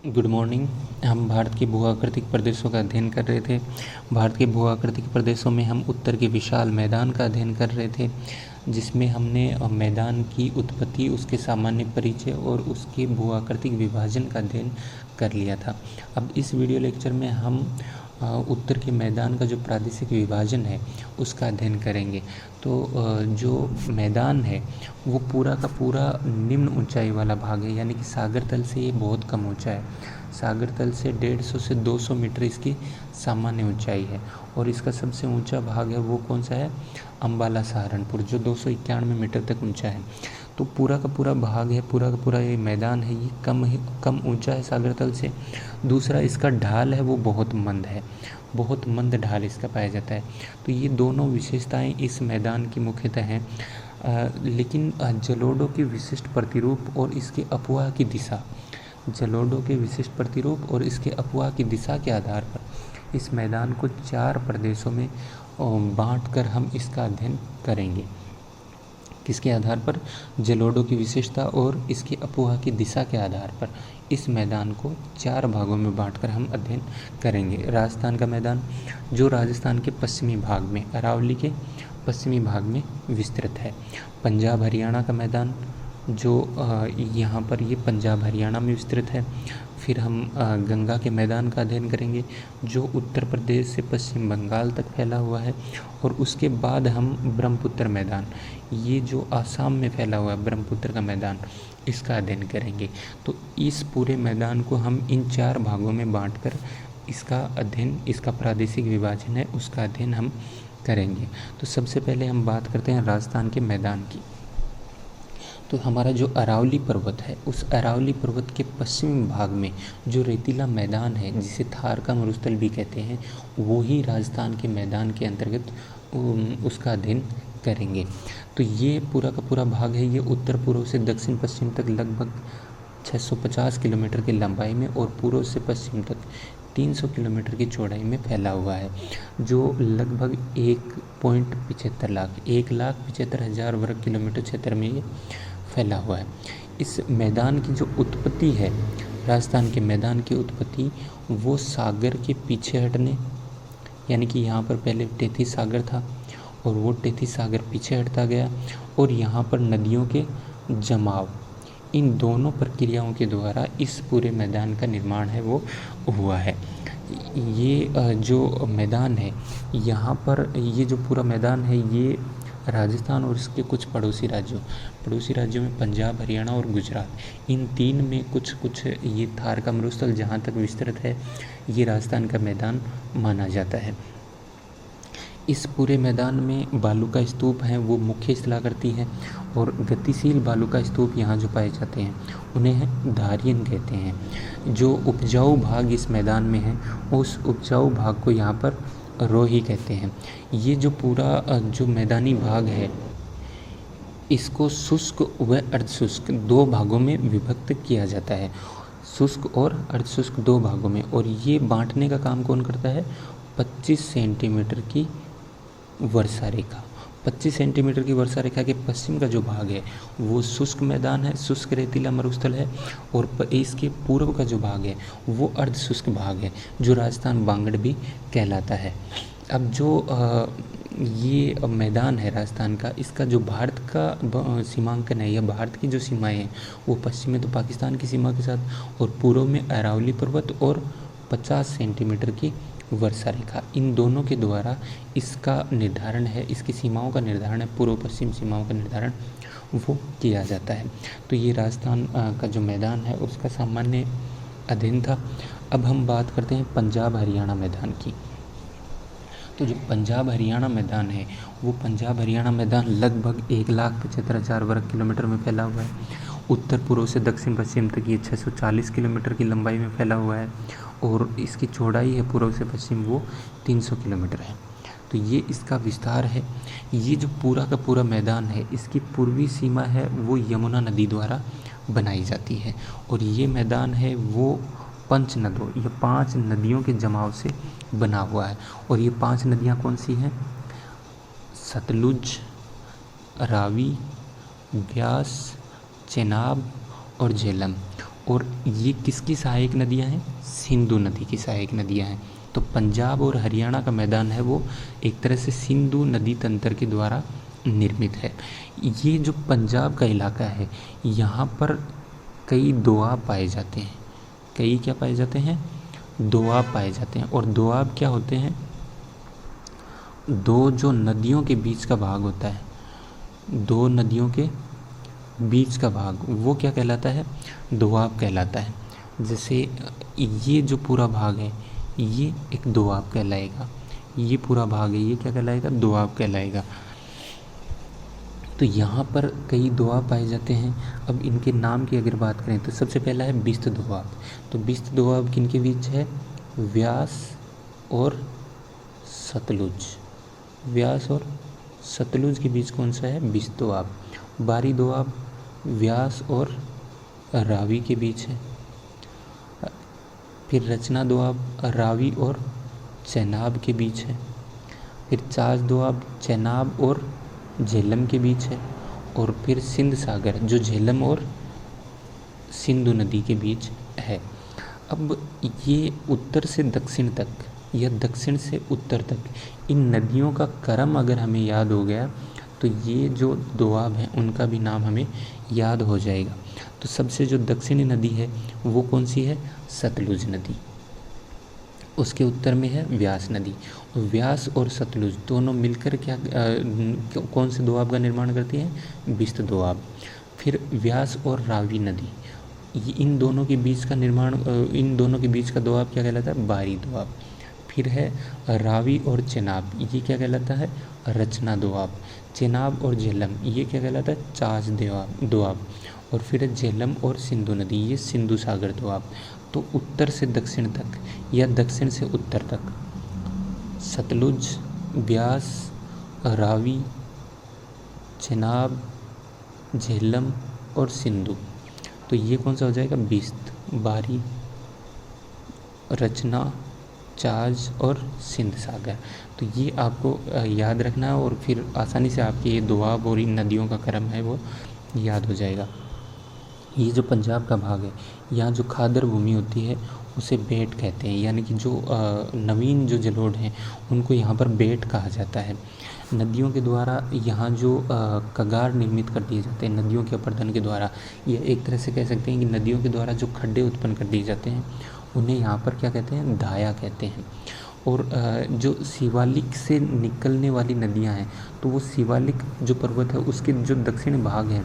Good morning. हम भारत के भू-आकृतिक प्रदेशों का अध्ययन कर रहे थे। भारत के भू-आकृतिक प्रदेशों में हम उत्तर के विशाल मैदान का अध्ययन कर रहे थे, जिसमें हमने मैदान की उत्पत्ति, उसके सामान्य परिचय और उसके भू-आकृतिक विभाजन का अध्ययन कर लिया था। अब इस वीडियो लेक्चर में हम उत्तर के मैदान का जो प्रादेशिक विभाजन है उसका अध्ययन करेंगे। तो जो मैदान है वो पूरा का पूरा निम्न ऊंचाई वाला भाग है, यानी कि सागर तल से ये बहुत कम ऊंचा है। सागर तल से 150 से 200 मीटर इसकी सामान्य ऊंचाई है और इसका सबसे ऊंचा भाग है वो कौन सा है, अम्बाला सहारनपुर, जो 291 मीटर तक ऊंचा है। तो पूरा का पूरा भाग है, पूरा का पूरा ये मैदान है, ये कम ऊंचा है सागर तल से। दूसरा, इसका ढाल है वो बहुत मंद है, बहुत मंद ढाल इसका पाया जाता है। तो ये दोनों विशेषताएं इस मैदान की मुख्यतः हैं। लेकिन जलोढ़ों की विशिष्ट प्रतिरूप और इसके अपवाह की दिशा, जलोढ़ों के विशिष्ट प्रतिरूप और इसके अपवाह की दिशा के आधार पर इस मैदान को 4 प्रदेशों में बांटकर हम इसका अध्ययन करेंगे। किसके आधार पर? जलोढ़ों की विशेषता और इसके अपवाह की दिशा के आधार पर इस मैदान को 4 भागों में बांटकर हम अध्ययन करेंगे। राजस्थान का मैदान, जो राजस्थान के पश्चिमी भाग में, अरावली के पश्चिमी भाग में विस्तृत है। पंजाब हरियाणा का मैदान, जो यहाँ पर ये पंजाब हरियाणा में विस्तृत है। फिर हम गंगा के मैदान का अध्ययन करेंगे, जो उत्तर प्रदेश से पश्चिम बंगाल तक फैला हुआ है। और उसके बाद हम ब्रह्मपुत्र मैदान, ये जो आसाम में फैला हुआ है ब्रह्मपुत्र का मैदान, इसका अध्ययन करेंगे। तो इस पूरे मैदान को हम इन 4 भागों में बांटकर इसका अध्ययन, इसका प्रादेशिक विभाजन है उसका अध्ययन हम करेंगे। तो सबसे पहले हम बात करते हैं राजस्थान के मैदान की। तो हमारा जो अरावली पर्वत है, उस अरावली पर्वत के पश्चिमी भाग में जो रेतीला मैदान है, जिसे थार का मरुस्थल भी कहते हैं, वो ही राजस्थान के मैदान के अंतर्गत उसका अध्ययन करेंगे। तो ये पूरा का पूरा भाग है, ये उत्तर पूर्व से दक्षिण पश्चिम तक लगभग 650 किलोमीटर की लंबाई में और पूर्व से पश्चिम तक 300 किलोमीटर की चौड़ाई में फैला हुआ है, जो लगभग 1,75,00,000 वर्ग किलोमीटर क्षेत्र में ये फैला हुआ है। इस मैदान की जो उत्पत्ति है, राजस्थान के मैदान की उत्पत्ति, वो सागर के पीछे हटने, यानी कि यहाँ पर पहले टेथी सागर था और वो टेथी सागर पीछे हटता गया और यहाँ पर नदियों के जमाव, इन दोनों प्रक्रियाओं के द्वारा इस पूरे मैदान का निर्माण है वो हुआ है। ये जो मैदान है, यहाँ पर ये जो पूरा मैदान है, ये राजस्थान और इसके कुछ पड़ोसी राज्यों में पंजाब, हरियाणा और गुजरात, इन 3 में कुछ ये थार का मरुस्थल जहाँ तक विस्तृत है, ये राजस्थान का मैदान माना जाता है। इस पूरे मैदान में बालू का स्तूप हैं वो मुख्य स्थलाकृति हैं और गतिशील बालू का स्तूप यहाँ जो पाए जाते हैं उन्हें धारियन कहते हैं। जो उपजाऊ भाग इस मैदान में है, उस उपजाऊ भाग को यहाँ पर रोही कहते हैं। ये जो पूरा जो मैदानी भाग है, इसको शुष्क व अर्धशुष्क 2 भागों में विभक्त किया जाता है, शुष्क और अर्धशुष्क 2 भागों में। और ये बांटने का काम कौन करता है? 25 सेंटीमीटर की वर्षा रेखा, 25 सेंटीमीटर की वर्षा रेखा के पश्चिम का जो भाग है वो शुष्क मैदान है, शुष्क रेतीला मरुस्थल है। और इसके पूर्व का जो भाग है वो अर्धशुष्क भाग है, जो राजस्थान बांगड़ भी कहलाता है। अब जो ये मैदान है राजस्थान का, इसका जो भारत का सीमांकन है, या भारत की जो सीमाएं हैं, वो पश्चिम में तो पाकिस्तान की सीमा के साथ और पूर्व में अरावली पर्वत और 50 सेंटीमीटर की वर्षा रेखा, इन दोनों के द्वारा इसका निर्धारण है, इसकी सीमाओं का निर्धारण है, पूर्व पश्चिम सीमाओं का निर्धारण वो किया जाता है। तो ये राजस्थान का जो मैदान है उसका सामान्य अध्ययन था। अब हम बात करते हैं पंजाब हरियाणा मैदान की। तो जो पंजाब हरियाणा मैदान है, वो पंजाब हरियाणा मैदान लगभग 1,75,000 वर्ग किलोमीटर में फैला हुआ है। उत्तर पूर्व से दक्षिण पश्चिम तक ये 640 किलोमीटर की लंबाई में फैला हुआ है और इसकी चौड़ाई है पूर्व से पश्चिम वो 300 किलोमीटर है। तो ये इसका विस्तार है। ये जो पूरा का पूरा मैदान है, इसकी पूर्वी सीमा है वो यमुना नदी द्वारा बनाई जाती है और ये मैदान है वो 5 नदों, ये 5 नदियों के जमाव से बना हुआ है। और ये 5 नदियाँ कौन सी हैं? सतलुज, रावी, ब्यास, चेनाब और झेलम। और ये किसकी सहायक नदियाँ हैं? सिंधु नदी की सहायक नदियाँ हैं। तो पंजाब और हरियाणा का मैदान है वो एक तरह से सिंधु नदी तंत्र के द्वारा निर्मित है। ये जो पंजाब का इलाका है, यहाँ पर कई दोआब पाए जाते हैं। कई क्या पाए जाते हैं? दोआब पाए जाते हैं। और दोआब क्या होते हैं? दो जो नदियों के बीच का भाग होता है, दो नदियों के बीच का भाग, वो क्या कहलाता है? दोआब कहलाता है। जैसे ये जो पूरा भाग है, ये एक दोआब कहलाएगा। ये पूरा भाग है, ये क्या कहलाएगा? दोआब कहलाएगा। तो यहाँ पर कई दोआब पाए जाते हैं। अब इनके नाम की अगर बात करें तो सबसे पहला है बिस्त दोआब। तो बिस्त दोआब किनके बीच है? व्यास और सतलुज। व्यास और सतलुज के बीच कौन सा है? बिस्त दोआब। बारी दोआब व्यास और रावी के बीच है। फिर रचना दोआब रावी और चेनाब के बीच है। फिर चाच दोआब चेनाब और झेलम के बीच है। और फिर सिंध सागर जो झेलम और सिंधु नदी के बीच है। अब ये उत्तर से दक्षिण तक या दक्षिण से उत्तर तक इन नदियों का क्रम अगर हमें याद हो गया तो ये जो दोआब हैं उनका भी नाम हमें याद हो जाएगा। तो सबसे जो दक्षिणी नदी है वो कौन सी है? सतलुज नदी। उसके उत्तर में है व्यास नदी। व्यास और सतलुज दोनों मिलकर क्या कौन से दोआब का निर्माण करती हैं? बिस्त दोआब। फिर व्यास और रावी नदी, इन दोनों के बीच का निर्माण, इन दोनों के बीच का दोआब क्या कहलाता है? बारी दोआब। फिर है रावी और चेनाब, ये क्या कहलाता है? रचना दोआब। चेनाब और झेलम, ये क्या कहलाता है? चाच दोआब। और फिर है झेलम और सिंधु नदी, ये सिंधु सागर दोआब। तो उत्तर से दक्षिण तक या दक्षिण से उत्तर तक सतलुज, व्यास, रावी, चेनाब, झेलम और सिंधु। तो ये कौन सा हो जाएगा? बिस्त, बारी, रचना, चाज और सिंध सागर। तो ये आपको याद रखना है और फिर आसानी से आपके ये दोआब और इन नदियों का क्रम है वो याद हो जाएगा। ये जो पंजाब का भाग है, यहाँ जो खादर भूमि होती है उसे बेट कहते हैं, यानी कि जो नवीन जो जलोढ़ हैं उनको यहाँ पर बेट कहा जाता है। नदियों के द्वारा यहाँ जो कगार निर्मित कर दिए जाते हैं नदियों के अपर्दन के द्वारा, ये एक तरह से कह सकते हैं कि नदियों के द्वारा जो खड्डे उत्पन्न कर दिए जाते हैं उन्हें यहाँ पर क्या कहते हैं? दाया कहते हैं। और जो शिवालिक से निकलने वाली नदियाँ हैं तो वो शिवालिक जो पर्वत है उसके जो दक्षिण भाग है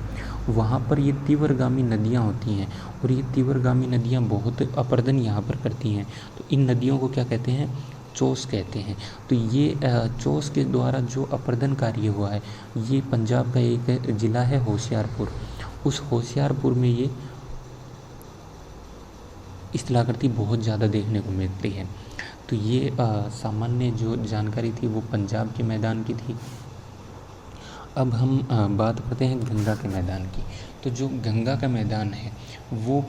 वहाँ पर ये तीव्रगामी नदियाँ होती हैं और ये तीव्रगामी नदियाँ बहुत अपरदन यहाँ पर करती हैं। तो इन नदियों को क्या कहते हैं? चोस कहते हैं। तो ये चोस के द्वारा जो अपरदन कार्य हुआ है, ये पंजाब का एक ज़िला है होशियारपुर। उस होशियारपुर में ये स्थलाकृति बहुत ज़्यादा देखने को मिलती है। तो ये सामान्य जो जानकारी थी वो पंजाब के मैदान की थी। अब हम बात करते हैं गंगा के मैदान की। तो जो गंगा का मैदान है वो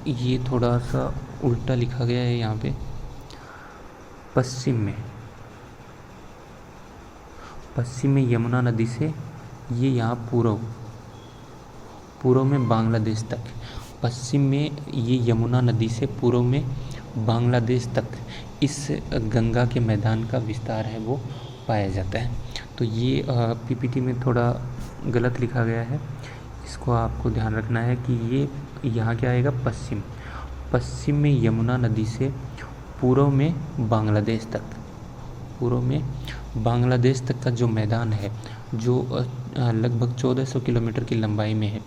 ये थोड़ा सा उल्टा लिखा गया है यहाँ पे। पश्चिम में यमुना नदी से ये यहाँ पूर्व में बांग्लादेश तक, पश्चिम में ये यमुना नदी से पूर्व में बांग्लादेश तक इस गंगा के मैदान का विस्तार है वो पाया जाता है। तो ये पीपीटी में थोड़ा गलत लिखा गया है, इसको आपको ध्यान रखना है कि ये यहाँ क्या आएगा? पश्चिम में यमुना नदी से पूर्व में बांग्लादेश तक का जो मैदान है जो लगभग 1400 किलोमीटर की लंबाई में है,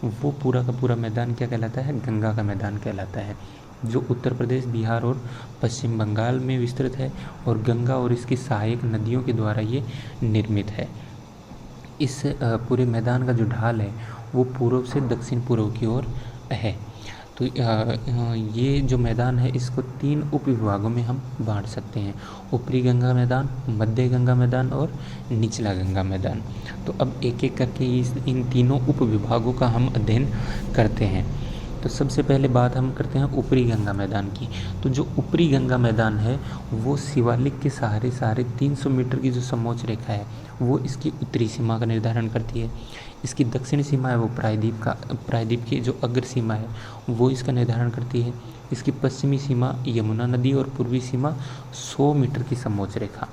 वो पूरा का पूरा मैदान क्या कहलाता है? गंगा का मैदान कहलाता है, जो उत्तर प्रदेश, बिहार और पश्चिम बंगाल में विस्तृत है और गंगा और इसकी सहायक नदियों के द्वारा ये निर्मित है। इस पूरे मैदान का जो ढाल है वो पूर्व से दक्षिण पूर्व की ओर है। तो ये जो मैदान है इसको 3 उप विभागों में हम बांट सकते हैं: ऊपरी गंगा मैदान, मध्य गंगा मैदान और निचला गंगा मैदान। तो अब एक एक करके इन तीनों उप विभागों का हम अध्ययन करते हैं। तो सबसे पहले बात हम करते हैं ऊपरी गंगा मैदान की। तो जो ऊपरी गंगा मैदान है वो शिवालिक के सहारे 350 मीटर की जो समोच्च रेखा है वो इसकी उत्तरी सीमा का निर्धारण करती है। इसकी दक्षिणी सीमा है वो प्रायद्वीप की जो अग्र सीमा है वो इसका निर्धारण करती है। इसकी पश्चिमी सीमा यमुना नदी और पूर्वी सीमा 100 मीटर की समोच्च रेखा।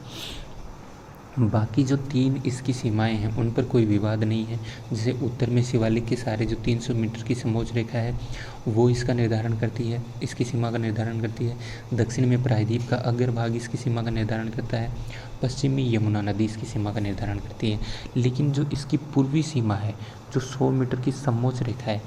बाकी जो 3 इसकी सीमाएं हैं उन पर कोई विवाद नहीं है। जैसे उत्तर में शिवालिक के सारे जो 300 मीटर की समोच्च रेखा है वो इसका निर्धारण करती है, इसकी सीमा का निर्धारण करती है। दक्षिण में प्रायद्वीप का अग्र भाग इसकी सीमा का निर्धारण करता है। पश्चिम में यमुना नदी इसकी सीमा का निर्धारण करती है। लेकिन जो इसकी पूर्वी सीमा है, जो 100 मीटर की समोच्च रेखा है,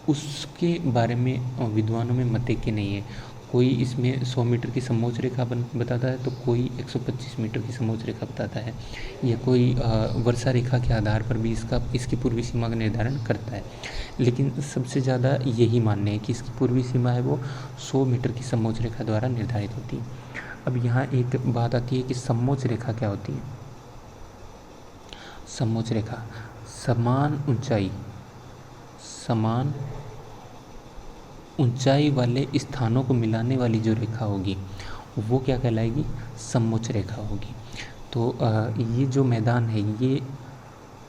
उसके बारे में विद्वानों में मत एक नहीं है। कोई इसमें 100 मीटर की समोच्च रेखा बताता है तो कोई 125 मीटर की समोच्च रेखा बताता है, या कोई वर्षा रेखा के आधार पर भी इसकी पूर्वी सीमा का निर्धारण करता है। लेकिन सबसे ज़्यादा यही मानने है कि इसकी पूर्वी सीमा है वो 100 मीटर की समोच्च रेखा द्वारा निर्धारित होती है। अब यहाँ एक बात आती है कि समोच्च रेखा क्या होती है। समोच्च रेखा समान ऊंचाई वाले स्थानों को मिलाने वाली जो रेखा होगी वो क्या कहलाएगी, समोच्च रेखा होगी। तो ये जो मैदान है ये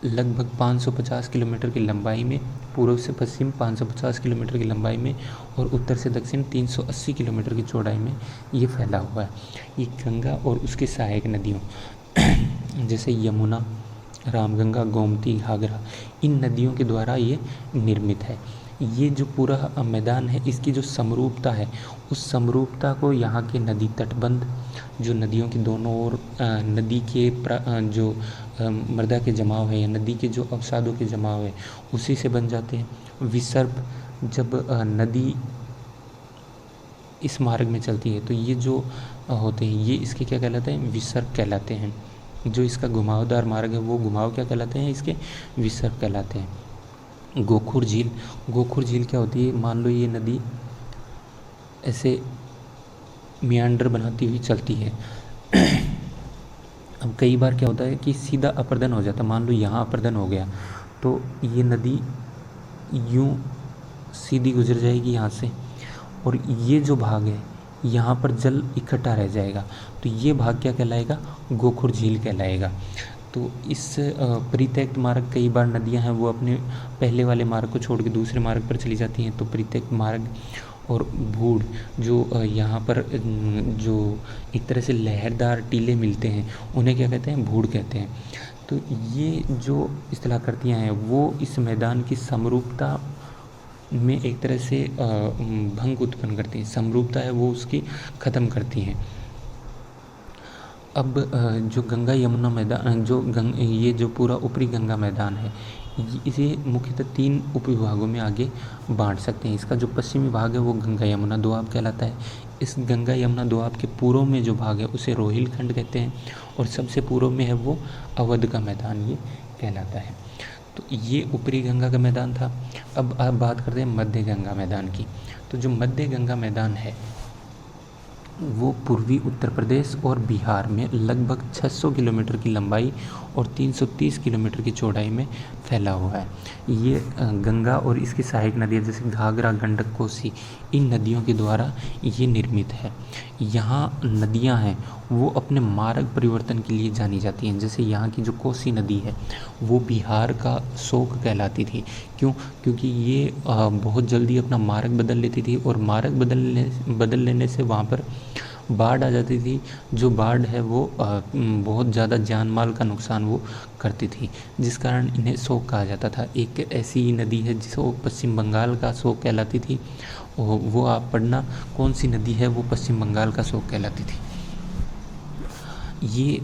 लगभग 550 किलोमीटर की लंबाई में, पूर्व से पश्चिम 550 किलोमीटर की लंबाई में और उत्तर से दक्षिण 380 किलोमीटर की चौड़ाई में ये फैला हुआ है। ये गंगा और उसके सहायक नदियों जैसे यमुना, रामगंगा, गोमती, घाघरा, इन नदियों के द्वारा ये निर्मित है। ये जो पूरा मैदान है इसकी जो समरूपता है उस समरूपता को यहाँ के नदी तटबंध, जो नदियों के दोनों ओर नदी के जो मृदा के जमाव है या नदी के जो अवसादों के जमाव है उसी से बन जाते हैं। विसर्प, जब नदी इस मार्ग में चलती है तो ये जो होते हैं ये इसके क्या कहलाते हैं, विसर्प कहलाते हैं। जो इसका घुमावदार मार्ग है वो घुमाव क्या कहलाते हैं, इसके विसर्प कहलाते हैं। गोखुर झील क्या होती है, मान लो ये नदी ऐसे मियांडर बनाती हुई चलती है। अब कई बार क्या होता है कि सीधा अपर्दन हो जाता है, मान लो यहाँ अपर्दन हो गया तो ये नदी यूँ सीधी गुजर जाएगी यहाँ से, और ये जो भाग है यहाँ पर जल इकट्ठा रह जाएगा तो ये भाग क्या कहलाएगा, गोखुर झील कहलाएगा। तो इस परित्यक्त मार्ग, कई बार नदियां हैं वो अपने पहले वाले मार्ग को छोड़ के दूसरे मार्ग पर चली जाती हैं, तो परित्यक्त मार्ग और भूड़ जो यहाँ पर जो एक तरह से लहरदार टीले मिलते हैं उन्हें क्या कहते हैं, भूड़ कहते हैं। तो ये जो स्थलाकृतियाँ हैं वो इस मैदान की समरूपता में एक तरह से भंग उत्पन्न करती हैं, समरूपता है वो उसकी ख़त्म करती हैं। अब जो गंगा यमुना मैदान ये जो पूरा ऊपरी गंगा मैदान है इसे मुख्यतः 3 उपविभागों में आगे बांट सकते हैं। इसका जो पश्चिमी भाग है वो गंगा यमुना दोआब कहलाता है। इस गंगा यमुना दोआब के पूर्व में जो भाग है उसे रोहिलखंड कहते हैं, और सबसे पूर्व में है वो अवध का मैदान ये कहलाता है। तो ये ऊपरी गंगा का मैदान था। अब आप बात करते हैं मध्य गंगा मैदान की। तो जो मध्य गंगा मैदान है वो पूर्वी उत्तर प्रदेश और बिहार में लगभग 600 किलोमीटर की लंबाई और 330 किलोमीटर की चौड़ाई में फैला हुआ है। ये गंगा और इसकी सहायक नदियाँ जैसे घाघरा, गंडक, कोसी, इन नदियों के द्वारा ये निर्मित है। यहाँ नदियाँ हैं वो अपने मार्ग परिवर्तन के लिए जानी जाती हैं। जैसे यहाँ की जो कोसी नदी है वो बिहार का शोक कहलाती थी। क्यों? क्योंकि ये बहुत जल्दी अपना मार्ग बदल लेती थी, और मार्ग बदल लेने से वहाँ पर बाढ़ आ जाती थी। जो बाढ़ है वो बहुत ज़्यादा जान माल का नुकसान वो करती थी, जिस कारण इन्हें शोक कहा जाता था। एक ऐसी नदी है जिसको पश्चिम बंगाल का शोक कहलाती थी, वो आप पढ़ना कौन सी नदी है वो पश्चिम बंगाल का शोक कहलाती थी। ये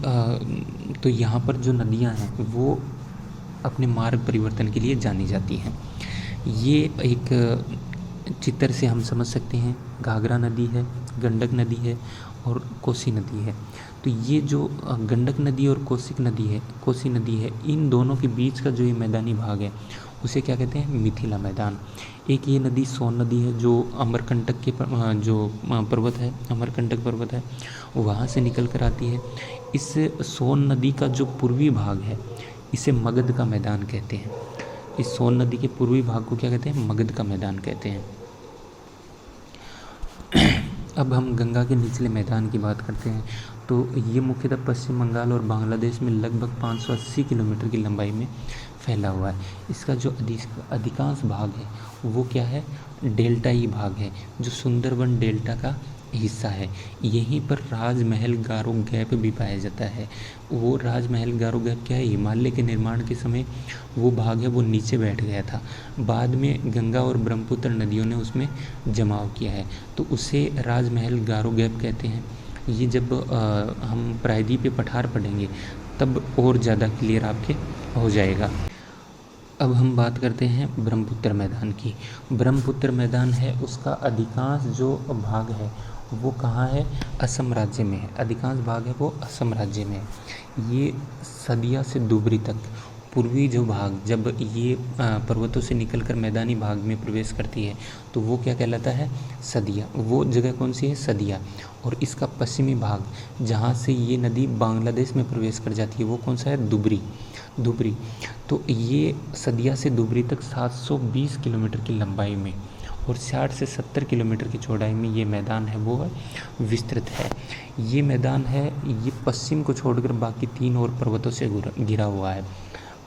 तो यहाँ पर जो नदियाँ हैं वो अपने मार्ग परिवर्तन के लिए जानी जाती हैं। ये एक चित्र से हम समझ सकते हैं, घाघरा नदी है, गंडक नदी है और कोसी नदी है। तो ये जो गंडक नदी और कोसी नदी है, इन दोनों के बीच का जो ये मैदानी भाग है उसे क्या कहते हैं, मिथिला मैदान। एक ये नदी सोन नदी है जो अमरकंटक के जो पर्वत है, अमरकंटक पर्वत है, वहाँ से निकल कर आती है। इस सोन नदी का जो पूर्वी भाग है इसे मगध का मैदान कहते हैं। इस सोन नदी के पूर्वी भाग को क्या कहते हैं, मगध का मैदान कहते हैं। अब हम गंगा के निचले मैदान की बात करते हैं। तो ये मुख्यतः पश्चिम बंगाल और बांग्लादेश में लगभग 580 किलोमीटर की लंबाई में फैला हुआ है। इसका जो अधिकांश भाग है वो क्या है, डेल्टाई भाग है, जो सुंदरबन डेल्टा का हिस्सा है। यहीं पर राजमहल गारो गैप भी पाया जाता है। वो राजमहल गारो गैप क्या है, हिमालय के निर्माण के समय वो भाग है वो नीचे बैठ गया था, बाद में गंगा और ब्रह्मपुत्र नदियों ने उसमें जमाव किया है, तो उसे राजमहल गारो गैप कहते हैं। ये जब हम प्रायद्वीपीय पठार पढ़ेंगे तब और ज़्यादा क्लियर आपके हो जाएगा। अब हम बात करते हैं ब्रह्मपुत्र मैदान की। ब्रह्मपुत्र मैदान है उसका अधिकांश जो भाग है वो कहाँ है, असम राज्य में है। अधिकांश भाग है वो असम राज्य में है। ये सदिया से दुबरी तक पूर्वी जो भाग, जब ये पर्वतों से निकलकर मैदानी भाग में प्रवेश करती है तो वो क्या कहलाता है, सदिया। वो जगह कौन सी है, सदिया। और इसका पश्चिमी भाग जहाँ से ये नदी बांग्लादेश में प्रवेश कर जाती है वो कौन सा है, दुबरी। तो ये सदिया से दुबरी तक 720 किलोमीटर की लंबाई में और 60 से 70 किलोमीटर की चौड़ाई में ये मैदान है वो विस्तृत है। ये मैदान है ये पश्चिम को छोड़कर बाकी 3 और पर्वतों से घिरा हुआ है।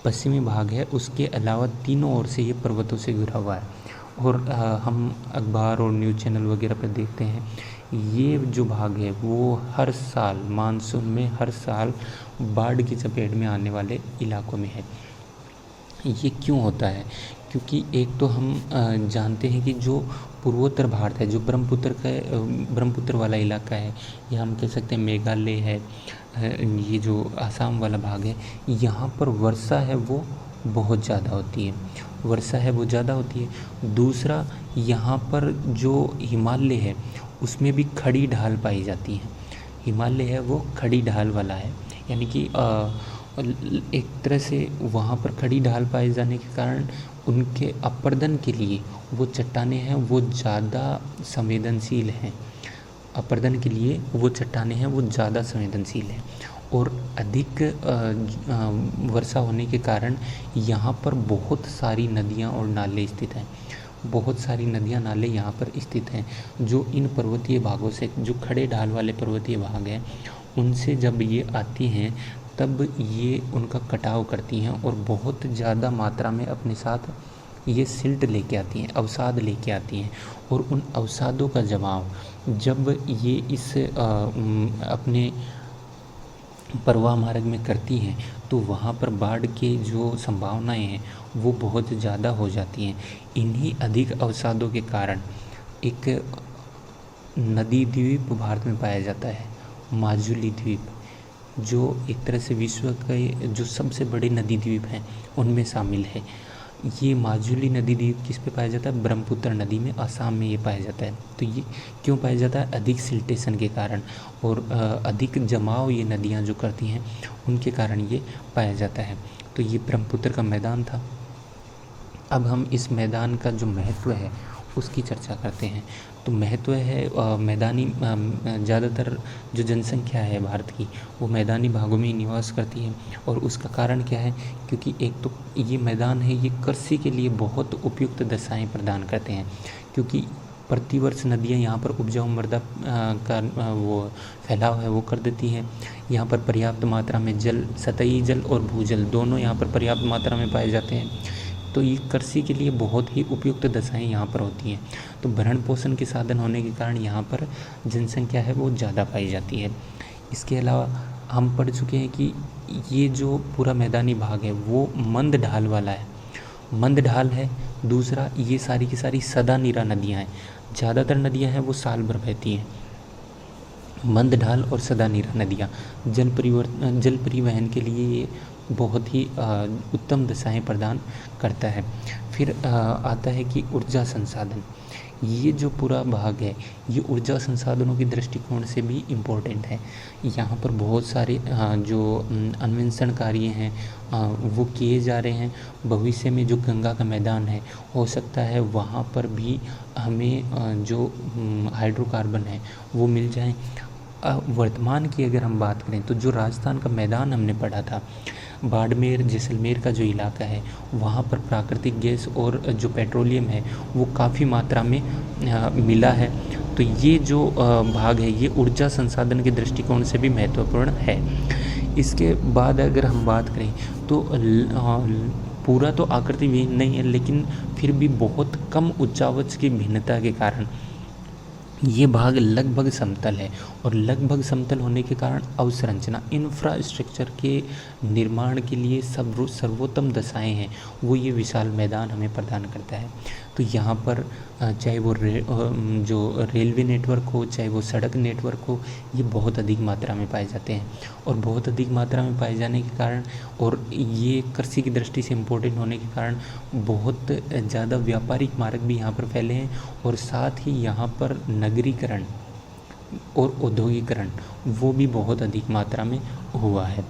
पश्चिमी भाग है उसके अलावा तीनों ओर से ये पर्वतों से घिरा हुआ है। और हम अखबार और न्यूज़ चैनल वगैरह पर देखते हैं ये जो भाग है वो हर साल मानसून में हर साल बाढ़ की चपेट में आने वाले इलाकों में है। ये क्यों होता है, क्योंकि एक तो हम जानते हैं कि जो पूर्वोत्तर भारत है, जो ब्रह्मपुत्र वाला इलाका है, या हम कह सकते हैं मेघालय है, ये जो आसाम वाला भाग है, यहाँ पर वर्षा है वो बहुत ज़्यादा होती है, वर्षा है वो ज़्यादा होती है। दूसरा, यहाँ पर जो हिमालय है उसमें भी खड़ी ढाल पाई जाती है। हिमालय है वो खड़ी ढाल वाला है, यानी कि एक तरह से वहाँ पर खड़ी ढाल पाए जाने के कारण उनके अपरदन के लिए वो चट्टानें हैं वो ज़्यादा संवेदनशील हैं। अपरदन के लिए वो चट्टानें हैं वो ज़्यादा संवेदनशील हैं। और अधिक वर्षा होने के कारण यहाँ पर बहुत सारी नदियाँ और नाले स्थित हैं। बहुत सारी नदियाँ नाले यहाँ पर स्थित हैं जो इन पर्वतीय भागों से, जो खड़े ढाल वाले पर्वतीय भाग हैं उनसे जब ये आती हैं तब ये उनका कटाव करती हैं और बहुत ज़्यादा मात्रा में अपने साथ ये सिल्ट लेके आती हैं, अवसाद लेके आती हैं। और उन अवसादों का जमाव जब ये इस अपने प्रवाह मार्ग में करती हैं तो वहाँ पर बाढ़ के जो संभावनाएं हैं वो बहुत ज़्यादा हो जाती हैं। इन्हीं अधिक अवसादों के कारण एक नदी द्वीप भारत में पाया जाता है, माजुली द्वीप, जो एक तरह से विश्व के जो सबसे बड़े नदी द्वीप हैं उनमें शामिल है। ये माजुली नदी द्वीप किस पे पाया जाता है, ब्रह्मपुत्र नदी में, असम में ये पाया जाता है। तो ये क्यों पाया जाता है, अधिक सिल्टेशन के कारण और अधिक जमाव ये नदियाँ जो करती हैं उनके कारण ये पाया जाता है। तो ये ब्रह्मपुत्र का मैदान था। अब हम इस मैदान का जो महत्व है उसकी चर्चा करते हैं। तो महत्व है मैदानी, ज़्यादातर जो जनसंख्या है भारत की वो मैदानी भागों में ही निवास करती है। और उसका कारण क्या है, क्योंकि एक तो ये मैदान है ये कृषि के लिए बहुत उपयुक्त दशाएं प्रदान करते हैं, क्योंकि प्रतिवर्ष नदियाँ यहाँ पर उपजाऊ मृदा का वो फैलाव है वो कर देती हैं। यहाँ पर पर्याप्त मात्रा में जल, सतही जल और भूजल दोनों यहाँ पर पर्याप्त मात्रा में पाए जाते हैं। तो ये कृषि के लिए बहुत ही उपयुक्त दशाएं यहाँ पर होती हैं। तो भरण पोषण के साधन होने के कारण यहाँ पर जनसंख्या है वो ज़्यादा पाई जाती है। इसके अलावा हम पढ़ चुके हैं कि ये जो पूरा मैदानी भाग है वो मंद ढाल वाला है, मंद ढाल है। दूसरा, ये सारी की सारी सदा नीरा नदियाँ हैं, ज़्यादातर नदियाँ हैं वो साल भर बहती हैं। मंद ढाल और सदा नीरा नदियाँ जल परिवहन के लिए ये बहुत ही उत्तम दशाएं प्रदान करता है। फिर आता है कि ऊर्जा संसाधन। ये जो पूरा भाग है ये ऊर्जा संसाधनों की दृष्टिकोण से भी इम्पोर्टेंट है। यहाँ पर बहुत सारे जो अन्वेषण कार्य हैं वो किए जा रहे हैं। भविष्य में जो गंगा का मैदान है हो सकता है वहाँ पर भी हमें जो हाइड्रोकार्बन है वो मिल जाए। वर्तमान की अगर हम बात करें तो जो राजस्थान का मैदान हमने पढ़ा था, बाड़मेर जैसलमेर का जो इलाका है वहाँ पर प्राकृतिक गैस और जो पेट्रोलियम है वो काफ़ी मात्रा में मिला है। तो ये जो भाग है ये ऊर्जा संसाधन के दृष्टिकोण से भी महत्वपूर्ण है। इसके बाद अगर हम बात करें तो पूरा तो आकृति विहीन नहीं है, लेकिन फिर भी बहुत कम उच्चावच की भिन्नता के कारण ये भाग लगभग समतल है, और लगभग समतल होने के कारण अवसंरचना इंफ्रास्ट्रक्चर के निर्माण के लिए सर्वोत्तम दशाएं हैं वो ये विशाल मैदान हमें प्रदान करता है। तो यहाँ पर चाहे वो जो रेलवे नेटवर्क हो, चाहे वो सड़क नेटवर्क हो, ये बहुत अधिक मात्रा में पाए जाते हैं, और बहुत अधिक मात्रा में पाए जाने के कारण और ये कृषि की दृष्टि से इम्पोर्टेंट होने के कारण बहुत ज़्यादा व्यापारिक मार्ग भी यहाँ पर फैले हैं, और साथ ही यहाँ पर नगरीकरण और औद्योगिकरण वो भी बहुत अधिक मात्रा में हुआ है।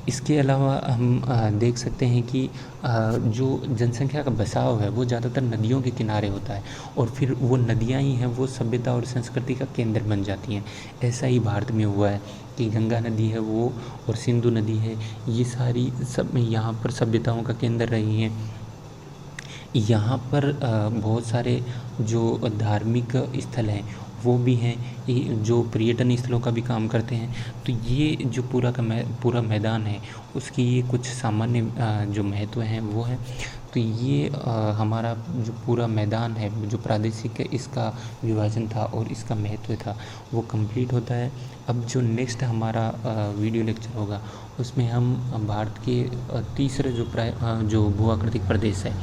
इसके अलावा हम देख सकते हैं कि जो जनसंख्या का बसाव है वो ज़्यादातर नदियों के किनारे होता है, और फिर वो नदियाँ ही हैं वो सभ्यता और संस्कृति का केंद्र बन जाती हैं। ऐसा ही भारत में हुआ है कि गंगा नदी है वो और सिंधु नदी है, ये सारी सब यहाँ पर सभ्यताओं का केंद्र रही हैं। यहाँ पर बहुत सारे जो धार्मिक स्थल हैं वो भी हैं, जो पर्यटन स्थलों का भी काम करते हैं। तो ये जो पूरा मैदान है उसकी ये कुछ सामान्य जो महत्व हैं वो है। तो ये हमारा जो पूरा मैदान है, जो प्रादेशिक इसका विभाजन था और इसका महत्व था वो कंप्लीट होता है। अब जो नेक्स्ट हमारा वीडियो लेक्चर होगा उसमें हम भारत के तीसरे जो भू-आकृतिक प्रदेश है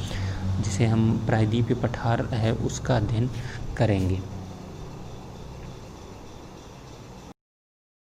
जिसे हम प्रायद्वीपीय पठार है उसका अध्ययन करेंगे।